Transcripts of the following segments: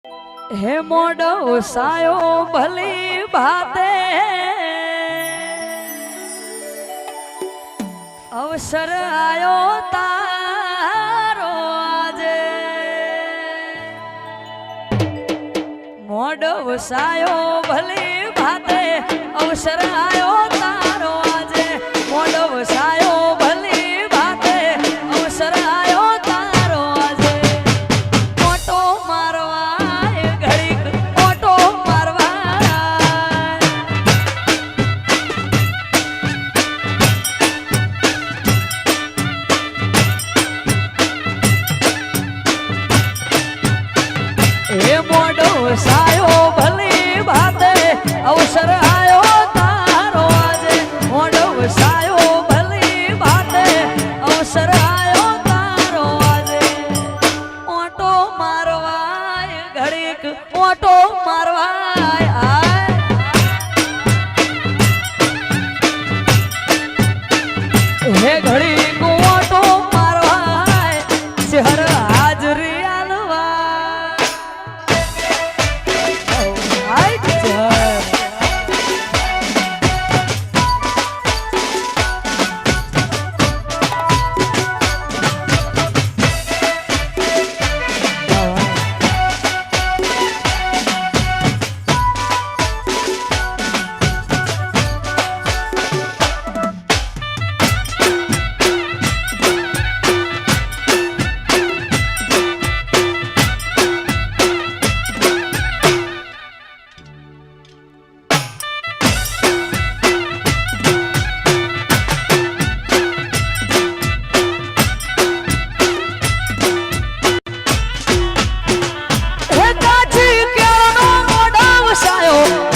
હે મોડો સાયો ભલી ભાતે અવસર આયો તારો આજે મોડો સાયો ભલી ભાતે અવસર આયો તારો આજે મોડો સાયો ભલી ભાતે અવસર આયો તારો આજે મોટો મારવા ઘડીક મોટો મારવા એ મોડો સાયો ભલી ભાતે અવસર આયો તારો આજે મોડો સાયો ભલી ભાતે અવસર આયો તારો આજે ઓટો મારવાય ઘડીક ઓટો મારવાય હે ઘડીક ઓટો મારવાય શહેર હાજરી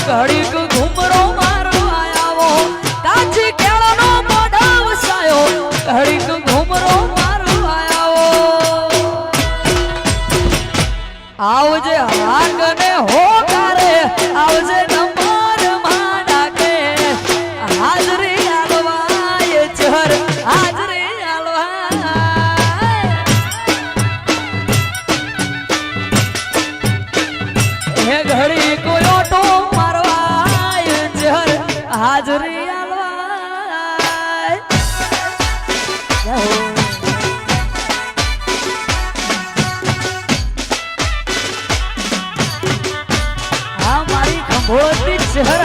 ઘડીક ઘુમરો મારો આવો કાચી કેળનો મોઢો વસાયો ઘડીક ઘુમરો મારો આવો આવજે હાગને હોકારે આવજે નંબર માડા કે હાજરી આલવાય ચહર હાજરી આલવાય હે ઘડી કોઈ ઓટો હાજરી આલવાય હા મારી ખંભોતી શહેર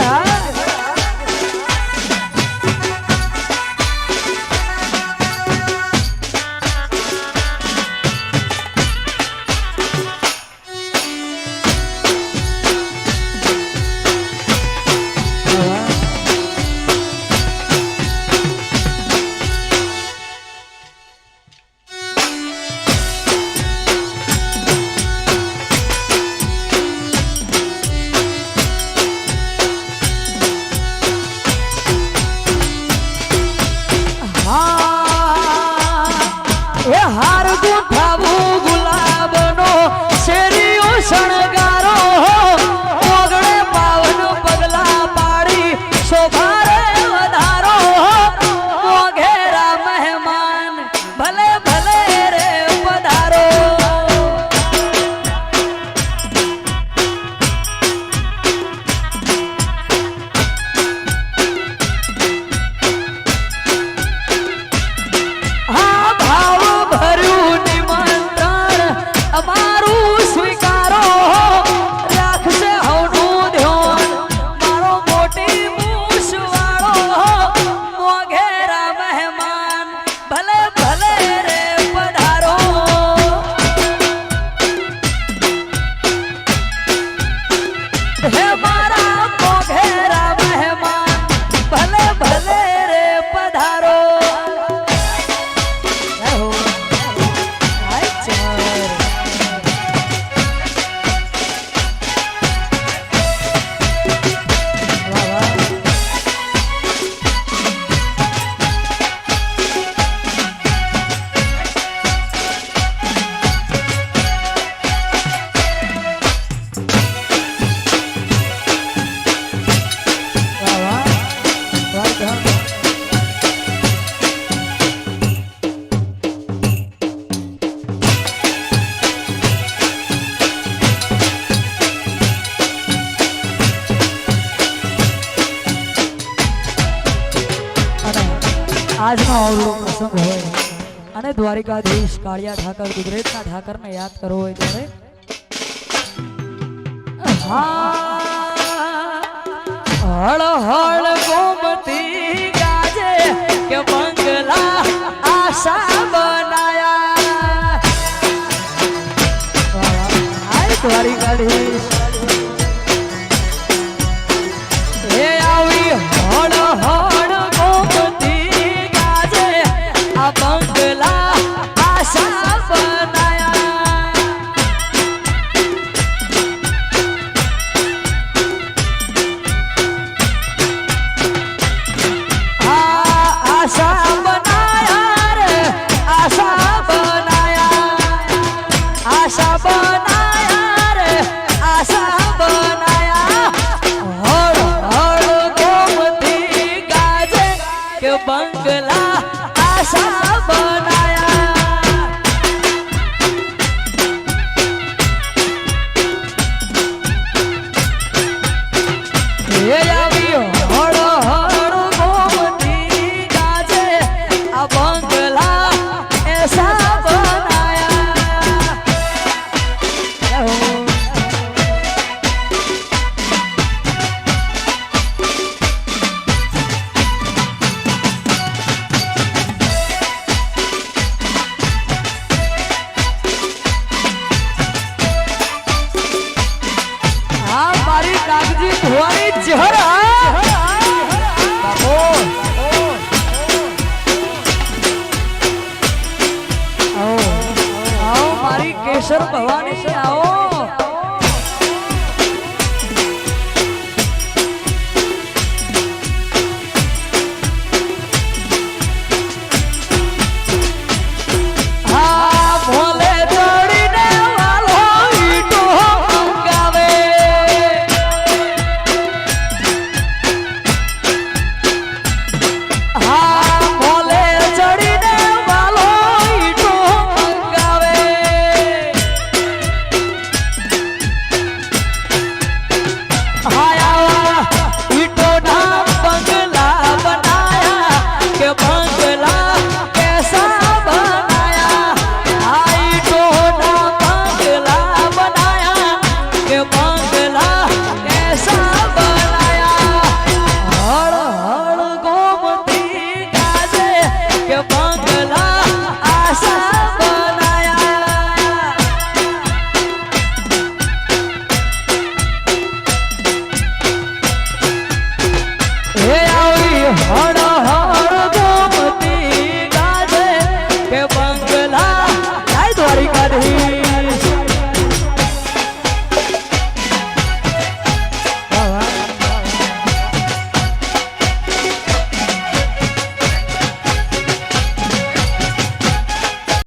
હાર ગુંથાવું ગુલાબનો શેરીઓ શણગારો ઓગણે પાવન પગલા પાડી શોભારે વધારો મોઘેરા મહેમાન ભલે ભલે રે પધારો અમારું સ્વીકારો આજનો અવળો પ્રસંગ હોય અને દ્વારિકાધીશ કાળિયા ઠાકર ગુજરાતના ઠાકરને યાદ કરવો હોય ત્યારે હળ હળ ગોમતી ગાજે કે બંગલા આશા બનાયા આય દ્વારિકાધીશ એ આવી હળ હળ ગોમતી ગાજે આ બંગલા આશા બનાયા આશા બનાયા રે આશા બનાયા આશા બનાયા રે આશા બનાયા હળ હળ ગોમતી ગાજે કે બંગલા આશા બનાયા એ આવી હળ હળ ગોમતી ગાજે આ બંગલા એસા બનાયા આ મારી કાગજી ધોવાની ચહેરા બાપો આવો આવો મારી કેસર ભવાની આવો હા ભોલે જોડીને વાલો ઈટો મંગાવે હા ભોલે ચડીને વાલો ઈટો મંગાવે હાયા ઈટોના બંગલા બનાયા કે બંગલા કેસા બનાયા આ ઈટોના બંગલા બનાયા કે